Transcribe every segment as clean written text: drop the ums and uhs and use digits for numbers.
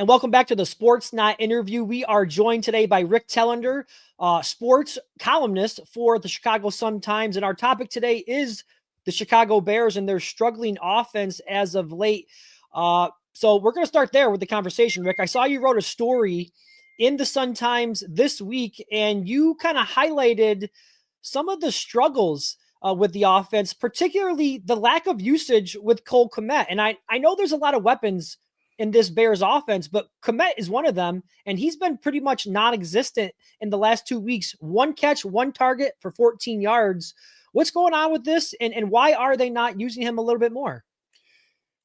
and welcome back to the Sportsnaut interview. We are joined today by Rick Telander, sports columnist for the Chicago Sun-Times, and our topic today is the Chicago Bears and their struggling offense as of late. So we're going to start there with the conversation, Rick. I saw you wrote a story in the Sun-Times this week, and you kind of highlighted some of the struggles with the offense, particularly the lack of usage with Cole Kmet. And I know there's a lot of weapons in this Bears offense, but Kmet is one of them, and he's been pretty much non-existent in the last 2 weeks. One catch, one target for 14 yards. What's going on with this, and why are they not using him a little bit more?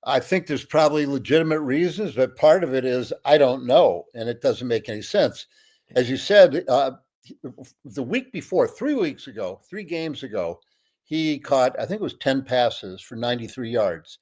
I think there's probably legitimate reasons, but part of it is I don't know, and it doesn't make any sense. As you said, the week before, 3 weeks ago, 3 games ago, he caught, I think it was 10 passes for 93 yards.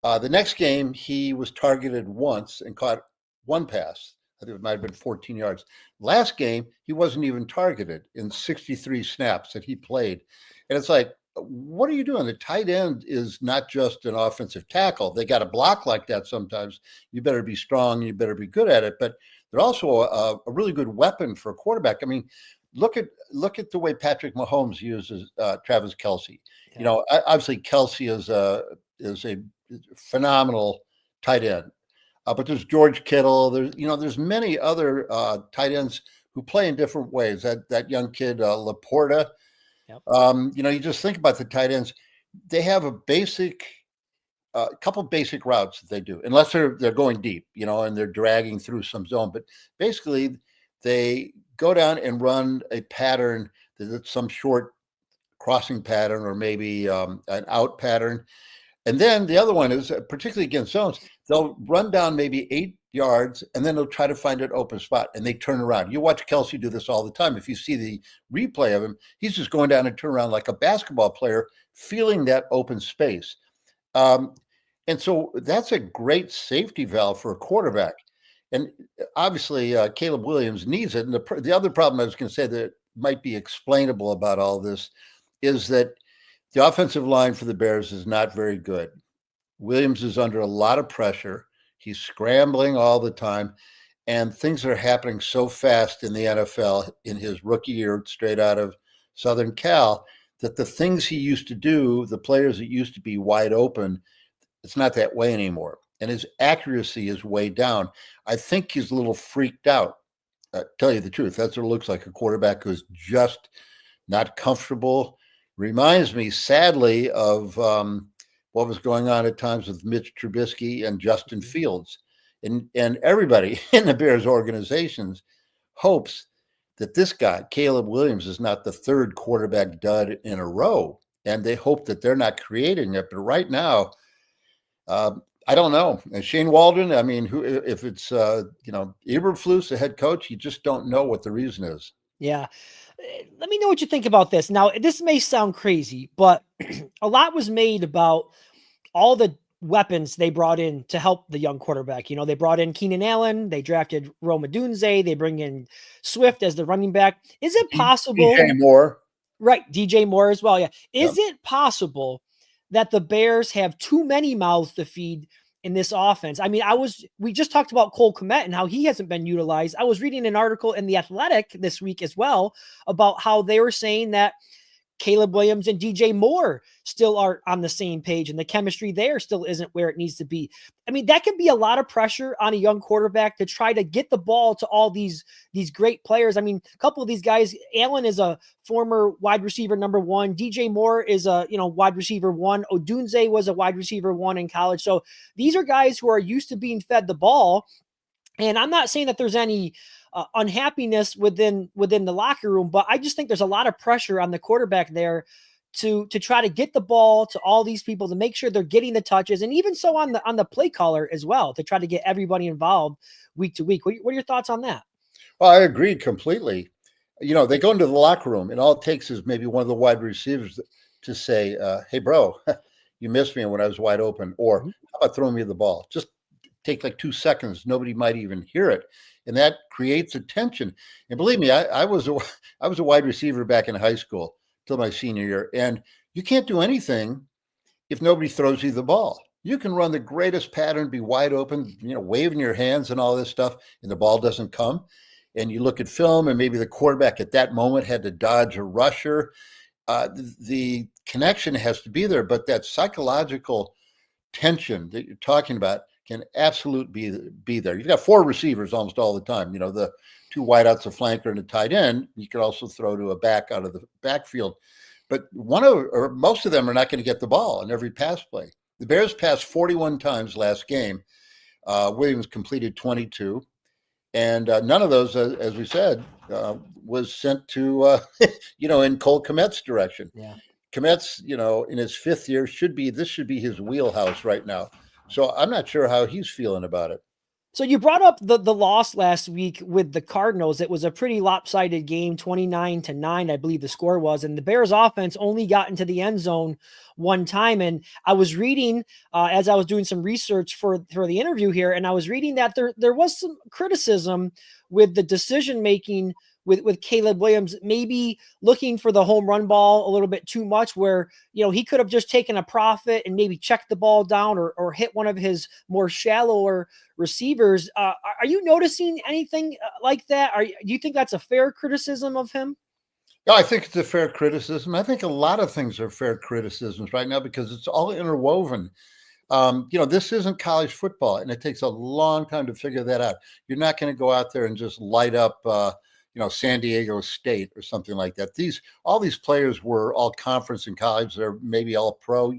The next game, he was targeted once and caught 1 pass. I think it might have been 14 yards. Last game, he wasn't even targeted in 63 snaps that he played. And it's like, what are you doing? The tight end is not just an offensive tackle. They got to block like that sometimes. You better be strong. You better be good at it. But they're also a really good weapon for a quarterback. I mean, look at the way Patrick Mahomes uses Travis Kelce. Yeah. You know, obviously Kelce is a phenomenal tight end. But there's George Kittle. There's many other tight ends who play in different ways. That young kid Laporta. Yep. You just think about the tight ends. They have a couple basic routes that they do, unless they're going deep, and they're dragging through some zone. But basically, they go down and run a pattern that's some short crossing pattern or maybe an out pattern. And then the other one is, particularly against zones, they'll run down maybe 8 yards, and then they'll try to find an open spot, and they turn around. You watch Kelce do this all the time. If you see the replay of him, he's just going down and turn around like a basketball player, feeling that open space. And so that's a great safety valve for a quarterback. And obviously, Caleb Williams needs it. And the other problem I was going to say that might be explainable about all this is that the offensive line for the Bears is not very good. Williams is under a lot of pressure. He's scrambling all the time, and things are happening so fast in the NFL in his rookie year, straight out of Southern Cal, that the things he used to do, the players that used to be wide open, it's not that way anymore. And his accuracy is way down. I think he's a little freaked out. Tell you the truth, that's what it looks like, a quarterback who's just not comfortable. Reminds me, sadly, of what was going on at times with Mitch Trubisky and Justin Fields. And everybody in the Bears organizations hopes that this guy, Caleb Williams, is not the third quarterback dud in a row. And they hope that they're not creating it. But right now, I don't know. And Shane Waldron, I mean, if it's, Eberflus, the head coach, you just don't know what the reason is. Yeah. Let me know what you think about this. Now, this may sound crazy, but a lot was made about all the weapons they brought in to help the young quarterback. They brought in Keenan Allen, they drafted Rome Odunze, they bring in Swift as the running back. Is it possible? DJ Moore. Right, DJ Moore as well, yeah. Is it possible that the Bears have too many mouths to feed in this offense? I mean, we just talked about Cole Kmet and how he hasn't been utilized. I was reading an article in The Athletic this week as well about how they were saying that Caleb Williams and DJ Moore still aren't on the same page, and the chemistry there still isn't where it needs to be. I mean, that can be a lot of pressure on a young quarterback to try to get the ball to all these great players. I mean, a couple of these guys, Allen is a former wide receiver number 1. DJ Moore is a, wide receiver 1. Odunze was a wide receiver 1 in college. So these are guys who are used to being fed the ball. And I'm not saying that there's any unhappiness within the locker room, but I just think there's a lot of pressure on the quarterback there to try to get the ball to all these people, to make sure they're getting the touches, and even so on the play caller as well, to try to get everybody involved week to week. What are your thoughts on that? Well, I agree completely. They go into the locker room, and all it takes is maybe one of the wide receivers to say, "Hey, bro, you missed me when I was wide open," or "How about throwing me the ball?" Just take like 2 seconds. Nobody might even hear it. And that creates a tension. And believe me, I was a wide receiver back in high school till my senior year. And you can't do anything if nobody throws you the ball. You can run the greatest pattern, be wide open, waving your hands and all this stuff, and the ball doesn't come. And you look at film, and maybe the quarterback at that moment had to dodge a rusher. The connection has to be there, but that psychological tension that you're talking about can absolutely be there. You've got four receivers almost all the time. The two wideouts, a flanker, and a tight end. You could also throw to a back out of the backfield. But most of them are not going to get the ball in every pass play. The Bears passed 41 times last game. Williams completed 22. And none of those, as we said, was sent to, in Cole Kmet's direction. Yeah. Kmet's, in his fifth year this should be his wheelhouse right now. So I'm not sure how he's feeling about it. So you brought up the loss last week with the Cardinals. It was a pretty lopsided game, 29-9, I believe the score was. And the Bears offense only got into the end zone one time. And I was reading as I was doing some research for the interview here, and I was reading that there was some criticism with the decision-making with Caleb Williams, maybe looking for the home run ball a little bit too much, where, he could have just taken a profit and maybe checked the ball down or hit one of his more shallower receivers. Are you noticing anything like that? Do you think that's a fair criticism of him? No, I think it's a fair criticism. I think a lot of things are fair criticisms right now because it's all interwoven. This isn't college football, and it takes a long time to figure that out. You're not going to go out there and just light up, San Diego State or something like that. All these players were all conference in college. They're maybe all pro.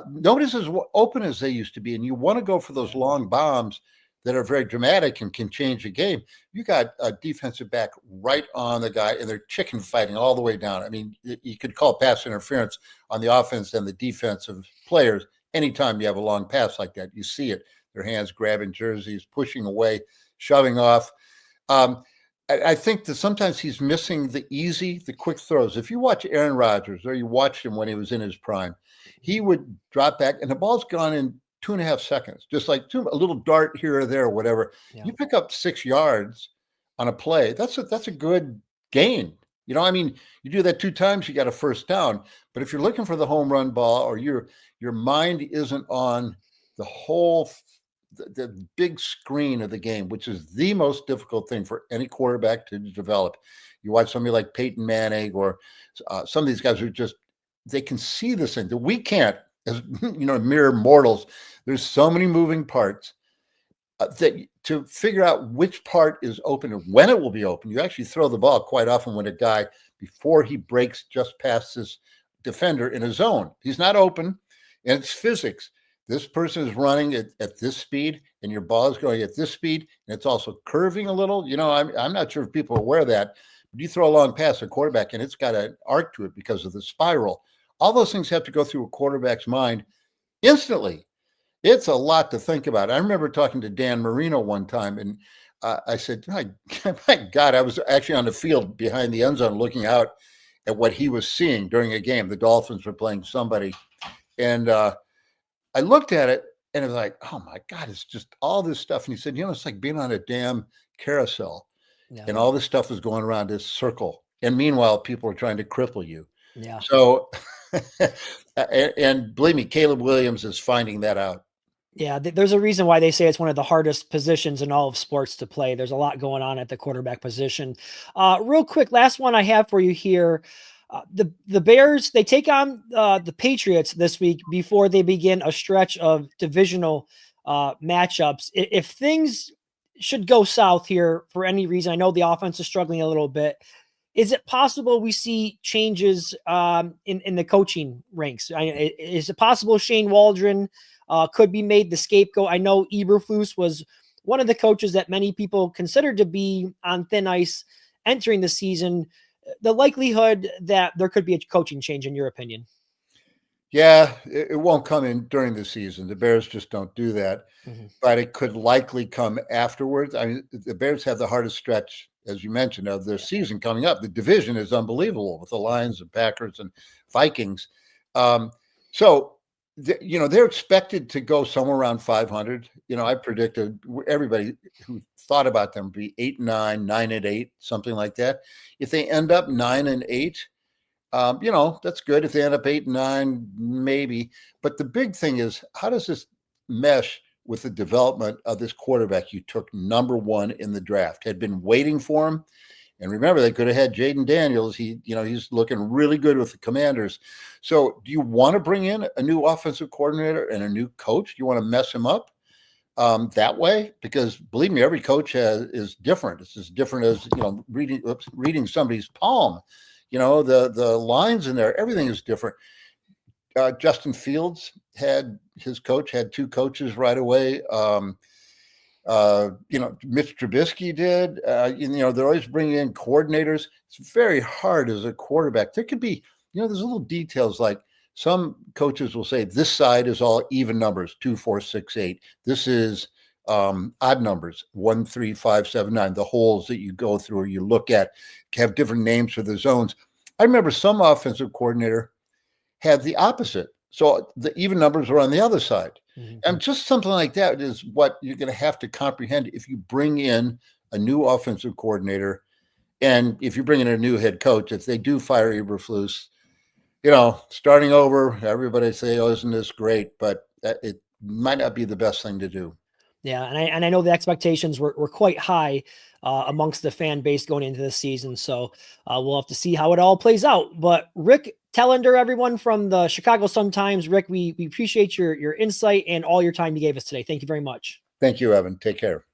Nobody's as open as they used to be, and you want to go for those long bombs that are very dramatic and can change a game. You got a defensive back right on the guy, and they're chicken fighting all the way down. I mean, you could call pass interference on the offense and the defensive players anytime you have a long pass like that. You see it, their hands grabbing jerseys, pushing away, shoving off. I think that sometimes he's missing the quick throws. If you watch Aaron Rodgers or you watched him when he was in his prime, he would drop back and the ball's gone in 2.5 seconds, just like a little dart here or there or whatever. Yeah. You pick up 6 yards on a play. That's a good gain. You do that 2 times, you got a first down. But if you're looking for the home run ball or your mind isn't on the big screen of the game, which is the most difficult thing for any quarterback to develop. You watch somebody like Peyton Manning or some of these guys who they can see this thing that we can't, as mere mortals. There's so many moving parts that to figure out which part is open and when it will be open. You actually throw the ball quite often when a guy, before he breaks just past this defender in a zone, he's not open, and it's physics. This person is running at this speed, and your ball is going at this speed, and it's also curving a little. I'm not sure if people are aware of that. But you throw a long pass to a quarterback, and it's got an arc to it because of the spiral. All those things have to go through a quarterback's mind instantly. It's a lot to think about. I remember talking to Dan Marino one time, and I said, my God, I was actually on the field behind the end zone looking out at what he was seeing during a game. The Dolphins were playing somebody, and I looked at it and it was like, oh my God, it's just all this stuff. And he said, it's like being on a damn carousel and all this stuff is going around this circle. And meanwhile, people are trying to cripple you. Yeah. So, and believe me, Caleb Williams is finding that out. Yeah, there's a reason why they say it's one of the hardest positions in all of sports to play. There's a lot going on at the quarterback position. Real quick, last one I have for you here. The Bears, they take on the Patriots this week before they begin a stretch of divisional matchups. If things should go south here for any reason, I know the offense is struggling a little bit. Is it possible we see changes in the coaching ranks? Is it possible Shane Waldron could be made the scapegoat? I know Eberflus was one of the coaches that many people considered to be on thin ice entering the season. The likelihood that there could be a coaching change, in your opinion? Yeah, it won't come in during the season. The Bears just don't do that. Mm-hmm. But it could likely come afterwards. I mean, the Bears have the hardest stretch, as you mentioned, of their season coming up. The division is unbelievable with the Lions and Packers and Vikings. They're expected to go somewhere around 500. I predicted everybody who thought about them be 8-9, 9-8, something like that. If they end up 9-8, That's good. If they end up 8-9, maybe. But the big thing is, how does this mesh with the development of this quarterback you took number 1 in the draft? Had been waiting for him. And remember, they could have had Jaden Daniels. He's looking really good with the Commanders. So do you want to bring in a new offensive coordinator and a new coach? Do you want to mess him up that way? Because believe me, every coach is different. It's as different as, reading somebody's palm. The lines in there, everything is different. Justin Fields his coach had 2 coaches right away. Mitch Trubisky did. They're always bringing in coordinators. It's very hard as a quarterback. There could be, there's little details like some coaches will say this side is all even numbers, 2, 4, 6, 8. This is odd numbers, 1, 3, 5, 7, 9. The holes that you go through or you look at have different names for the zones. I remember some offensive coordinator had the opposite. So the even numbers are on the other side. Mm-hmm. And just something like that is what you're going to have to comprehend if you bring in a new offensive coordinator. And if you bring in a new head coach, if they do fire Eberflus, starting over, everybody say, oh, isn't this great? But it might not be the best thing to do. Yeah, and I know the expectations were quite high amongst the fan base going into this season. So we'll have to see how it all plays out. But Rick Telander, everyone from the Chicago Sun-Times, Rick, we appreciate your insight and all your time you gave us today. Thank you very much. Thank you, Evan. Take care.